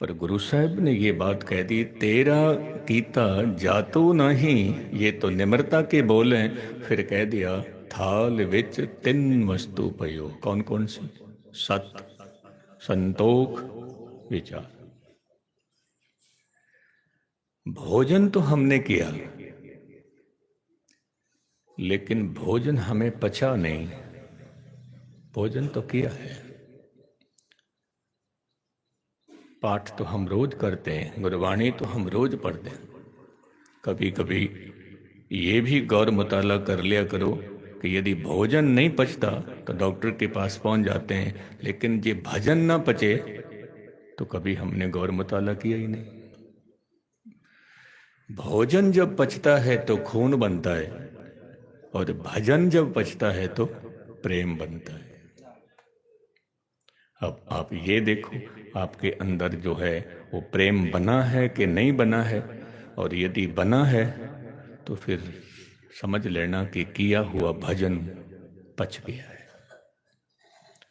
पर गुरु साहब ने ये बात कह दी, तेरा कीता जातो नहीं, ये तो निम्रता के बोल हैं। फिर कह दिया थाल विच 3 वस्तु पयो। कौन कौन सी? सत, संतोख, विचार। भोजन तो हमने किया लेकिन भोजन हमें पचा नहीं। भोजन तो किया है। पाठ तो हम रोज करते हैं, गुरबाणी तो हम रोज पढ़ते हैं। कभी कभी ये भी गौर मुताला कर लिया करो कि यदि भोजन नहीं पचता तो डॉक्टर के पास पहुंच जाते हैं, लेकिन ये भजन ना पचे तो कभी हमने गौर मुताला किया ही नहीं। भोजन जब पचता है तो खून बनता है, और भजन जब पचता है तो प्रेम बनता है। अब आप ये देखो आपके अंदर जो है वो प्रेम बना है कि नहीं बना है। और यदि बना है तो फिर समझ लेना कि किया हुआ भजन पच गया है।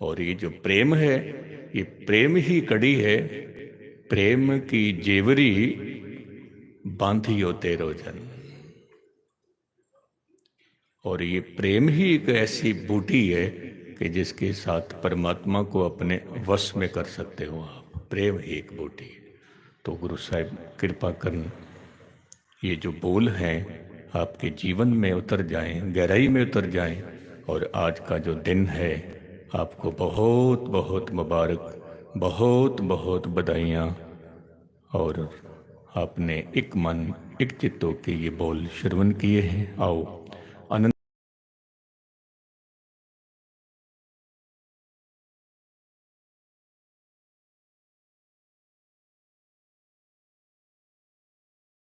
और ये जो प्रेम है, ये प्रेम ही कड़ी है, प्रेम की जेवरी बांधियो तेरो जन। और ये प्रेम ही एक ऐसी बूटी है कि जिसके साथ परमात्मा को अपने वश में कर सकते हो आप। प्रेम ही एक बूटी। तो गुरु साहिब कृपा करन ये जो बोल हैं आपके जीवन में उतर जाएं, गहराई में उतर जाएं। और आज का जो दिन है आपको बहुत बहुत मुबारक, बहुत बहुत बधाइयाँ। और आपने एक मन एक चित्त के ये बोल श्रवण किए हैं। आओ